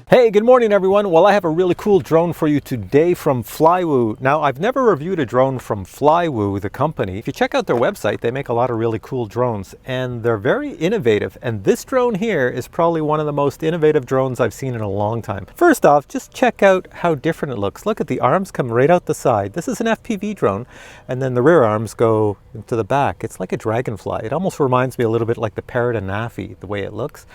Hey, good morning everyone. Well, I have a really cool drone for you today from Flywoo. Now, I've never reviewed a drone from Flywoo, the company. If you check out their website, they make a lot of really cool drones and they're very innovative. And this drone here is probably one of the most innovative drones I've seen in a long time. First off, just check out how different it looks. Look at the arms come right out the side. This is an FPV drone, and then the rear arms go to the back. It's like a dragonfly. It almost reminds me a little bit like the Parrot Anafi, the way it looks.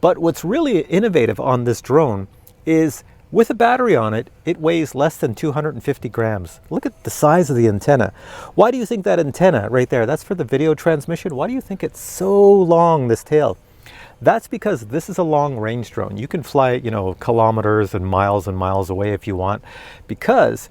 But what's really innovative on this drone is with a battery on it, it weighs less than 250 grams. Look at the size of the antenna. Why do you think that antenna right there, that's for the video transmission? Why do you think it's so long, this tail? That's because this is a long range drone. You can fly it, kilometers and miles away if you want, because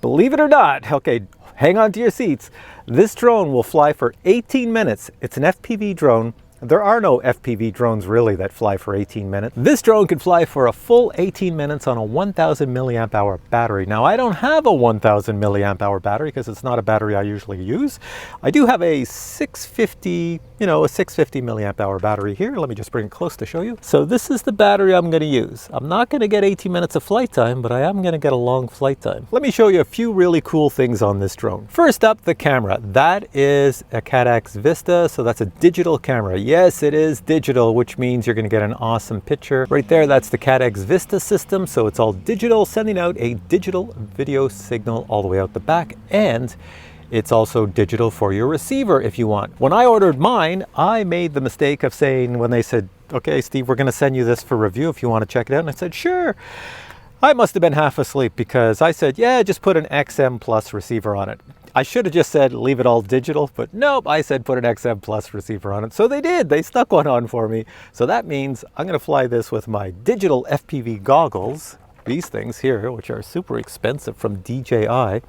believe it or not, okay, hang on to your seats, this drone will fly for 18 minutes. It's an FPV drone. There are no FPV drones really that fly for 18 minutes. This drone can fly for a full 18 minutes on a 1000 milliamp hour battery. Now, I don't have a 1000 milliamp hour battery because it's not a battery I usually use. I do have a 650 milliamp hour battery here. Let me just bring it close to show you. So this is the battery I'm going to use. I'm not going to get 18 minutes of flight time, but I am going to get a long flight time. Let me show you a few really cool things on this drone. First up, the camera. That is a Cadex Vista, so that's a digital camera. Yes, it is digital, which means you're going to get an awesome picture. Right there, that's the Cadex Vista system, so it's all digital, sending out a digital video signal all the way out the back, and it's also digital for your receiver if you want. When I ordered mine, I made the mistake of saying, when they said, okay, Steve, we're going to send you this for review if you want to check it out, and I said, sure. I must have been half asleep because I said, yeah, just put an XM Plus receiver on it. I should have just said, leave it all digital, but nope, I said put an XM Plus receiver on it. So they did, they stuck one on for me. So that means I'm gonna fly this with my digital FPV goggles, these things here, which are super expensive from DJI.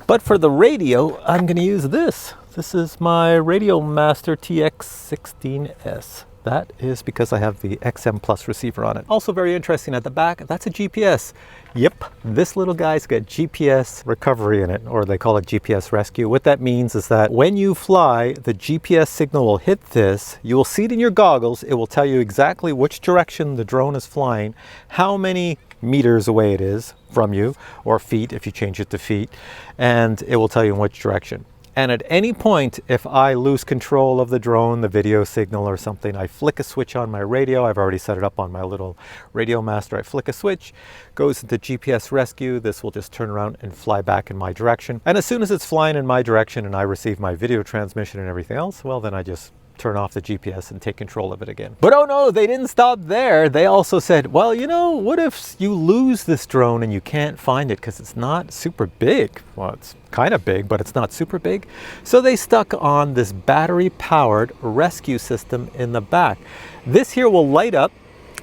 But for the radio, I'm gonna use this. This is my Radio Master TX16S. That is because I have the XM Plus receiver on it. Also very interesting at the back, that's a GPS. Yep, this little guy's got GPS recovery in it, or they call it GPS rescue. What that means is that when you fly, the GPS signal will hit this. You will see it in your goggles. It will tell you exactly which direction the drone is flying, how many meters away it is from you, or feet if you change it to feet, and it will tell you in which direction. And at any point, if I lose control of the drone, the video signal or something, I flick a switch on my radio. I've already set it up on my little Radio Master. I flick a switch, goes into GPS rescue. This will just turn around and fly back in my direction. And as soon as it's flying in my direction and I receive my video transmission and everything else, well, then I just turn off the GPS and take control of it again. But oh no, they didn't stop there. They also said, well, what if you lose this drone and you can't find it because it's not super big? Well, it's kind of big, but it's not super big. So they stuck on this battery-powered rescue system in the back. This here will light up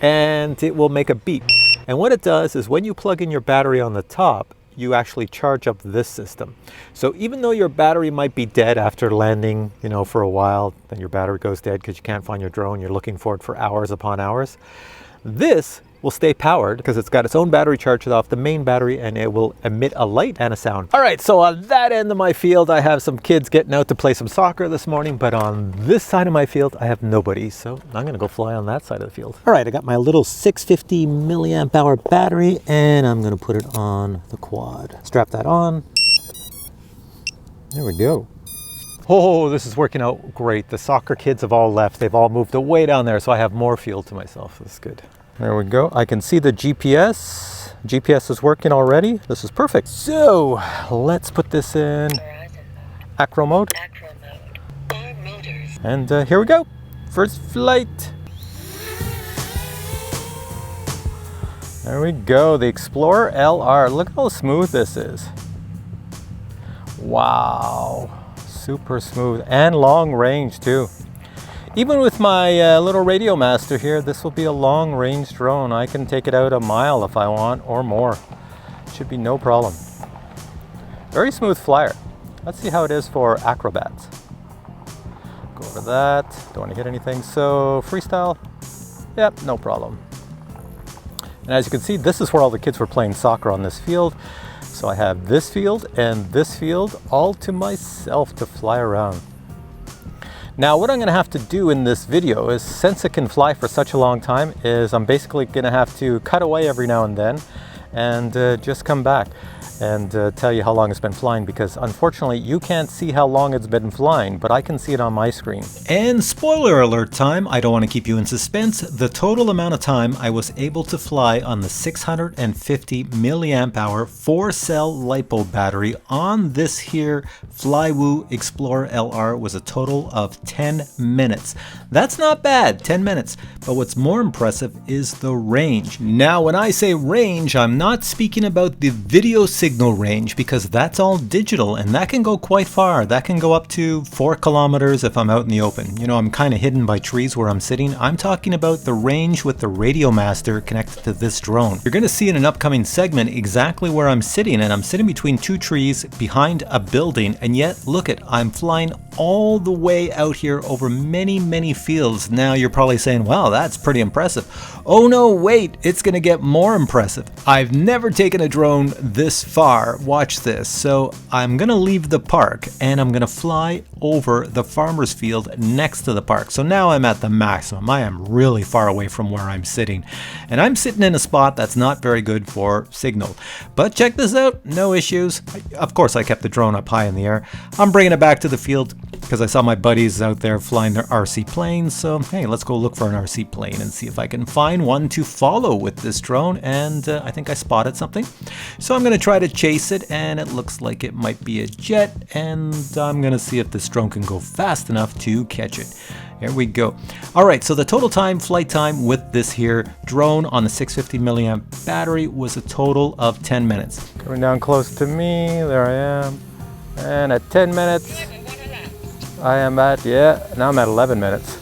and it will make a beep. And what it does is when you plug in your battery on the top, you actually charge up this system. So even though your battery might be dead after landing, for a while, then your battery goes dead because you can't find your drone, you're looking for it for hours upon hours, this will stay powered because it's got its own battery charged off the main battery, and it will emit a light and a sound. All right, so on that end of my field, I have some kids getting out to play some soccer this morning, but on this side of my field, I have nobody. So I'm gonna go fly on that side of the field. All right, I got my little 650 milliamp hour battery, and I'm gonna put it on the quad. Strap that on. There we go. Oh, this is working out great. The soccer kids have all left. They've all moved away down there, so I have more field to myself. This is good. There we go. I can see the GPS. GPS is working already. This is perfect. So let's put this in acro mode. And here we go. First flight. There we go. The Explorer LR. Look how smooth this is. Wow. Super smooth and long range too. Even with my little Radio Master here, this will be a long range drone. I can take it out a mile if I want, or more. Should be no problem. Very smooth flyer. Let's see how it is for acrobats. Go over that. Don't want to hit anything. So freestyle, yep, no problem. And as you can see, this is where all the kids were playing soccer on this field. So I have this field and this field all to myself to fly around. Now what I'm going to have to do in this video is, since it can fly for such a long time, is I'm basically going to have to cut away every now and then and just come back and tell you how long it's been flying, because unfortunately you can't see how long it's been flying, but I can see it on my screen. And spoiler alert time, I don't want to keep you in suspense, the total amount of time I was able to fly on the 650 milliamp hour 4-cell LiPo battery on this here Flywoo Explorer LR was a total of 10 minutes. That's not bad, 10 minutes, but what's more impressive is the range. Now when I say range, I'm not speaking about the video signal range, because that's all digital and that can go quite far. That can go up to 4 kilometers if I'm out in the open. You know, I'm kind of hidden by trees where I'm sitting. I'm talking about the range with the radio master connected to this drone. You're going to see in an upcoming segment exactly where I'm sitting, and I'm sitting between 2 trees behind a building, and yet look at, I'm flying all the way out here over many fields. Now you're probably saying, wow, that's pretty impressive. Oh no, wait, it's going to get more impressive. I've never taken a drone this far. Watch this. So I'm going to leave the park and I'm going to fly over the farmer's field next to the park. So now I'm at the maximum. I am really far away from where I'm sitting, and I'm sitting in a spot that's not very good for signal. But check this out, no issues. Of course I kept the drone up high in the air. I'm bringing it back to the field because I saw my buddies out there flying their RC planes. So hey, let's go look for an RC plane and see if I can find one to follow with this drone. And I think I spotted something. So I'm going to try to chase it, and it looks like it might be a jet, and I'm going to see if this drone can go fast enough to catch it. Here we go. All right, so the total time, flight time with this here drone on the 650 milliamp battery was a total of 10 minutes. Coming down close to me, there I am. And at 10 minutes, I am at, now I'm at 11 minutes.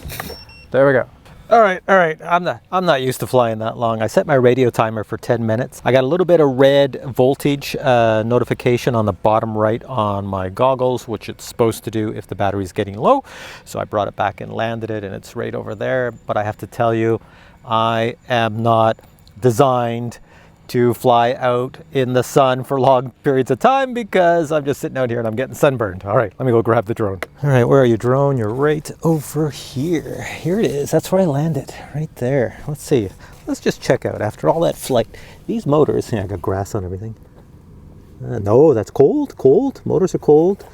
There we go. All right. I'm not used to flying that long. I set my radio timer for 10 minutes. I got a little bit of red voltage notification on the bottom right on my goggles, which it's supposed to do if the battery's getting low. So I brought it back and landed it, and it's right over there. But I have to tell you, I am not designed to fly out in the sun for long periods of time, because I'm just sitting out here and I'm getting sunburned. All right, let me go grab the drone. All right, where are you, drone? You're right over here. Here it is. That's where I landed, right there. Let's see. Let's just check out, after all that flight, these motors. Yeah, I got grass on everything. No, that's cold. Motors are cold.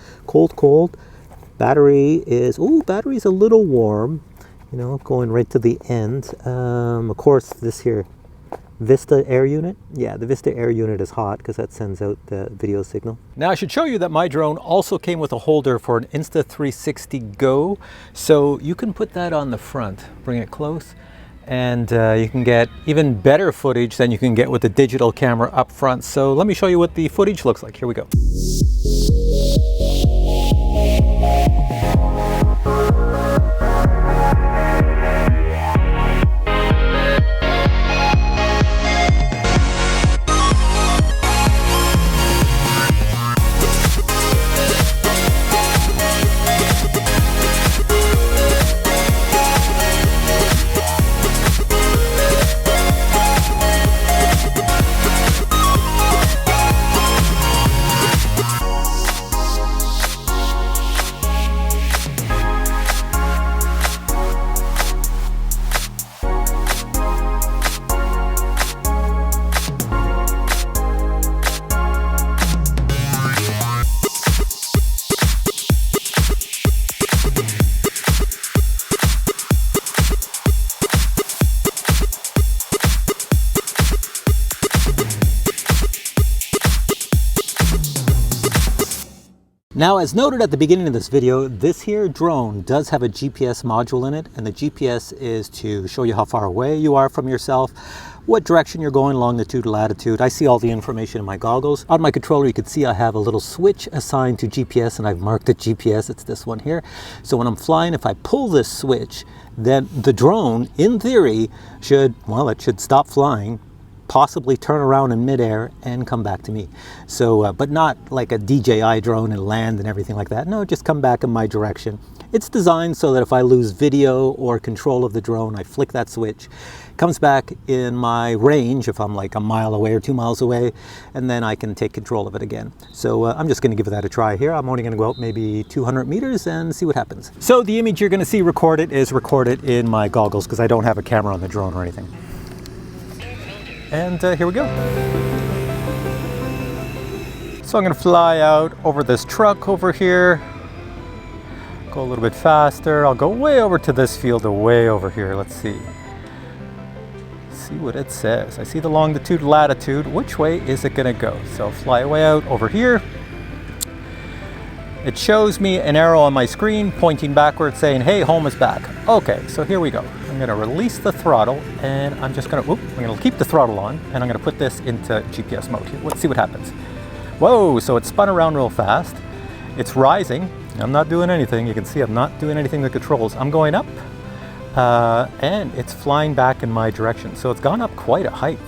Battery is, battery's a little warm, you know, going right to the end. Of course, this here, Vista air unit. Yeah, the Vista air unit is hot because that sends out the video signal. Now I should show you that my drone also came with a holder for an Insta360 Go. So you can put that on the front, bring it close, and you can get even better footage than you can get with the digital camera up front. So let me show you what the footage looks like. Here we go. Now, as noted at the beginning of this video, this here drone does have a GPS module in it, and the GPS is to show you how far away you are from yourself, what direction you're going, longitude, latitude. I see all the information in my goggles. On my controller, you can see I have a little switch assigned to GPS, and I've marked the GPS. It's this one here. So when I'm flying, if I pull this switch, then the drone, in theory, should stop flying possibly turn around in midair and come back to me. So, but not like a DJI drone and land and everything like that. No, just come back in my direction. It's designed so that if I lose video or control of the drone, I flick that switch, comes back in my range if I'm like a mile away or 2 miles away, and then I can take control of it again. So I'm just going to give that a try here. I'm only going to go out maybe 200 meters and see what happens. So the image you're going to see recorded is recorded in my goggles because I don't have a camera on the drone or anything. And here we go. So I'm going to fly out over this truck over here. Go a little bit faster. I'll go way over to this field or way over here. Let's see. See what it says. I see the longitude, latitude. Which way is it going to go? So fly way out over here. It shows me an arrow on my screen pointing backwards saying, hey, home is back. Okay, so here we go. I'm going to release the throttle and I'm just going to keep the throttle on and I'm going to put this into GPS mode. Let's see what happens. Whoa, so it spun around real fast. It's rising. I'm not doing anything. You can see I'm not doing anything with the controls. I'm going up and it's flying back in my direction. So it's gone up quite a height.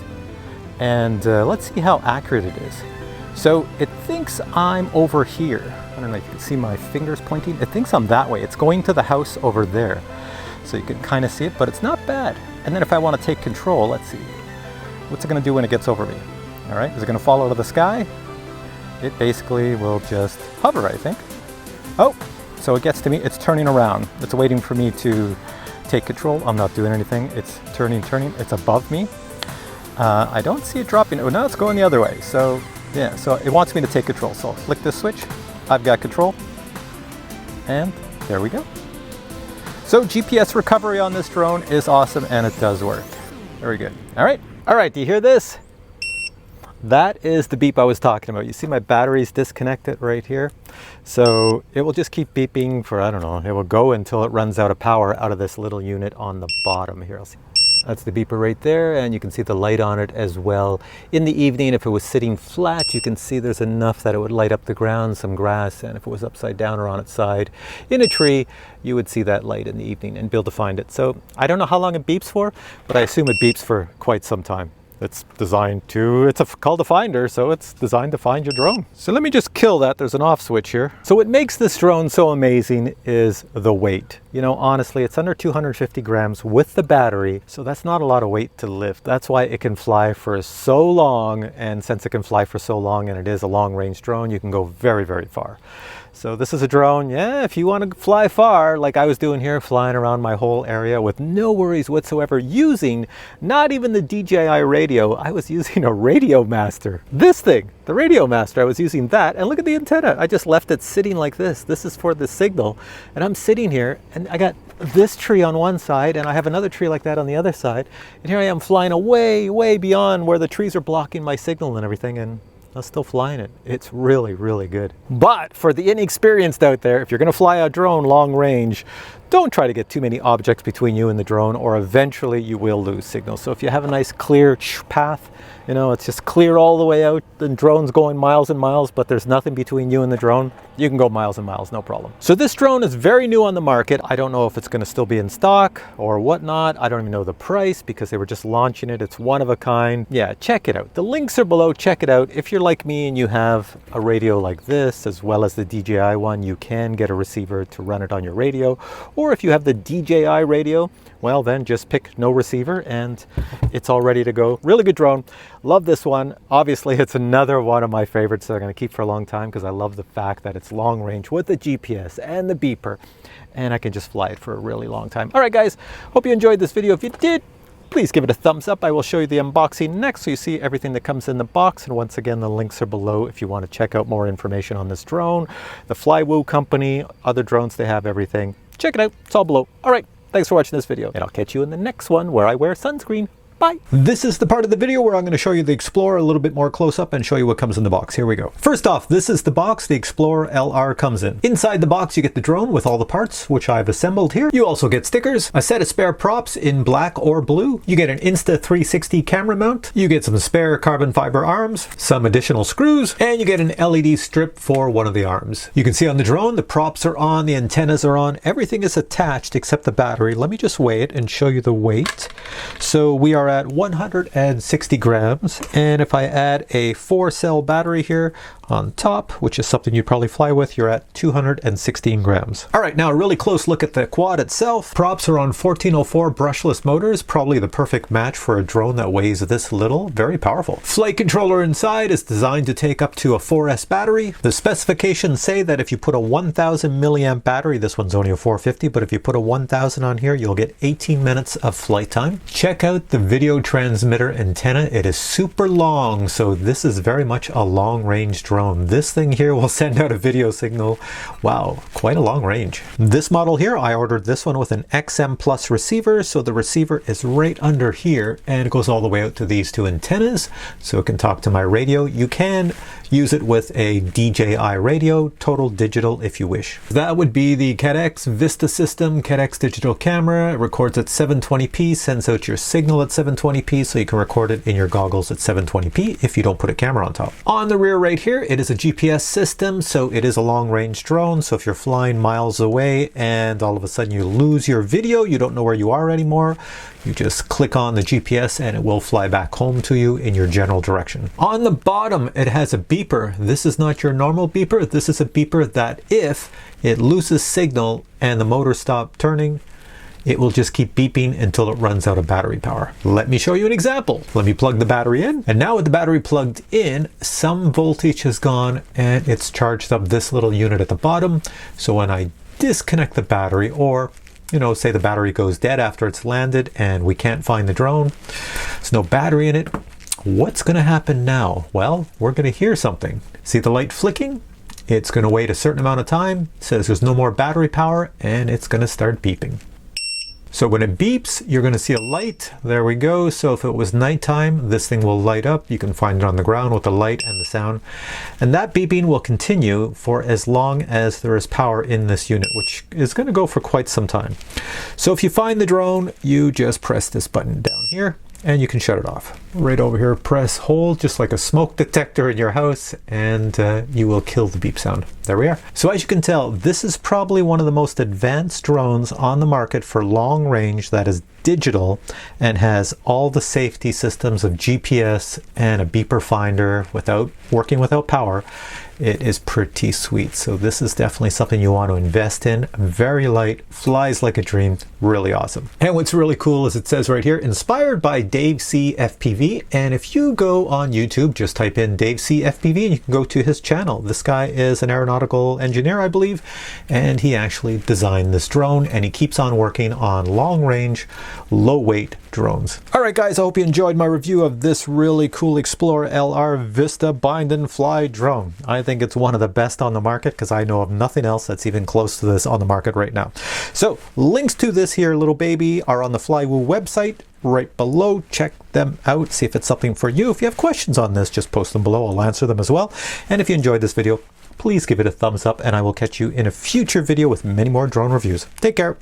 And let's see how accurate it is. So it thinks I'm over here. I don't know if you can see my fingers pointing. It thinks I'm that way. It's going to the house over there. So you can kind of see it, but it's not bad. And then if I want to take control, let's see. What's it going to do when it gets over me? All right, is it going to fall out of the sky? It basically will just hover, I think. Oh, so it gets to me. It's turning around. It's waiting for me to take control. I'm not doing anything. It's turning. It's above me. I don't see it dropping. Oh, now it's going the other way. So yeah, so it wants me to take control. So I'll flick this switch. I've got control. And there we go. So GPS recovery on this drone is awesome and it does work. Very good. All right. All right. Do you hear this? That is the beep I was talking about. You see my battery's disconnected right here. So it will just keep beeping for, I don't know, it will go until it runs out of power out of this little unit on the bottom here. I'll see. That's the beeper right there, and you can see the light on it as well. In the evening, if it was sitting flat, you can see there's enough that it would light up the ground, some grass, and if it was upside down or on its side in a tree, you would see that light in the evening and be able to find it. So I don't know how long it beeps for, but I assume it beeps for quite some time. It's designed to, it's called a finder, so it's designed to find your drone. So let me just kill that. There's an off switch here. So what makes this drone so amazing is the weight. You know, honestly, it's under 250 grams with the battery, so that's not a lot of weight to lift. That's why it can fly for so long, and since it can fly for so long and it is a long-range drone, you can go very, very far. So this is a drone, yeah, if you want to fly far, like I was doing here, flying around my whole area with no worries whatsoever, using not even the DJI radio, I was using a Radio Master. This thing, the Radio Master, I was using that, and look at the antenna. I just left it sitting like this. This is for the signal, and I'm sitting here, and I got this tree on one side, and I have another tree like that on the other side, and here I am flying away, way beyond where the trees are blocking my signal and everything, and I'm still flying it. It's really, really good. But for the inexperienced out there, if you're going to fly a drone long range, don't try to get too many objects between you and the drone, or eventually you will lose signal. So if you have a nice clear path, you know, it's just clear all the way out, the drone's going miles and miles, but there's nothing between you and the drone, you can go miles and miles, no problem. So this drone is very new on the market. I don't know if it's going to still be in stock or whatnot. I don't even know the price because they were just launching it. It's one of a kind. Yeah, check it out. The links are below. Check it out. If you're like me and you have a radio like this, as well as the DJI one, you can get a receiver to run it on your radio. Or if you have the DJI radio, well, then just pick no receiver and it's all ready to go. Really good drone. Love this one. Obviously, it's another one of my favorites that I'm going to keep for a long time because I love the fact that it's long range with the GPS and the beeper, and I can just fly it for a really long time. All right, guys, hope you enjoyed this video. If you did, please give it a thumbs up. I will show you the unboxing next so you see everything that comes in the box. And once again, the links are below if you want to check out more information on this drone, the Flywoo company, other drones, they have everything. Check it out. It's all below. All right. Thanks for watching this video, and I'll catch you in the next one where I wear sunscreen. Bye. This is the part of the video where I'm going to show you the Explorer a little bit more close up and show you what comes in the box. Here we go. First off, this is the box the Explorer LR comes in. Inside the box, you get the drone with all the parts, which I've assembled here. You also get stickers, a set of spare props in black or blue. You get an Insta360 camera mount. You get some spare carbon fiber arms, some additional screws, and you get an LED strip for one of the arms. You can see on the drone, the props are on, the antennas are on, everything is attached except the battery. Let me just weigh it and show you the weight. So we are at 160 grams. And if I add a 4-cell battery here on top, which is something you'd probably fly with, you're at 216 grams. All right, now a really close look at the quad itself. Props are on 1404 brushless motors, probably the perfect match for a drone that weighs this little. Very powerful. Flight controller inside is designed to take up to a 4S battery. The specifications say that if you put a 1000 milliamp battery, this one's only a 450, but if you put a 1000 on here, you'll get 18 minutes of flight time. Check out the video transmitter antenna. It is super long, so this is very much a long-range drone. This thing here will send out a video signal. Wow, quite a long range. This model here, I ordered this one with an XM Plus receiver, so the receiver is right under here and it goes all the way out to these two antennas, so it can talk to my radio. You can use it with a DJI radio, total digital if you wish. That would be the CADX Vista system, CADX digital camera. It records at 720p, sends out your signal at 720p, so you can record it in your goggles at 720p if you don't put a camera on top. On the rear right here, it is a GPS system, so it is a long-range drone. So if you're flying miles away and all of a sudden you lose your video, you don't know where you are anymore, you just click on the GPS and it will fly back home to you in your general direction. On the bottom, it has a beeper. This is not your normal beeper. This is a beeper that if it loses signal and the motor stops turning, it will just keep beeping until it runs out of battery power. Let me show you an example. Let me plug the battery in. And now with the battery plugged in, some voltage has gone and it's charged up this little unit at the bottom. So when I disconnect the battery, or say the battery goes dead after it's landed and we can't find the drone, there's no battery in it, what's going to happen now? Well, we're going to hear something. See the light flicking? It's going to wait a certain amount of time, says there's no more battery power, and it's going to start beeping. So when it beeps, you're going to see a light. There we go. So if it was nighttime, this thing will light up. You can find it on the ground with the light and the sound. And that beeping will continue for as long as there is power in this unit, which is going to go for quite some time. So if you find the drone, you just press this button down here and you can shut it off. Right over here, press hold, just like a smoke detector in your house, and you will kill the beep sound. There we are. So as you can tell, this is probably one of the most advanced drones on the market for long range that is digital and has all the safety systems of GPS and a beeper finder without power. It is pretty sweet. So this is definitely something you want to invest in. Very light, flies like a dream, really awesome. And what's really cool is it says right here, inspired by Dave C. FPV. And if you go on YouTube, just type in Dave C. FPV and you can go to his channel. This guy is an aeronautical engineer, I believe, and he actually designed this drone and he keeps on working on long range, low weight drones. All right, guys, I hope you enjoyed my review of this really cool Explorer LR Vista bind and fly drone. I think it's one of the best on the market because I know of nothing else that's even close to this on the market right now. So links to this here little baby are on the Flywoo website right below. Check them out, see if it's something for you. If you have questions on this, just post them below. I'll answer them as well. And if you enjoyed this video, please give it a thumbs up and I will catch you in a future video with many more drone reviews. Take care.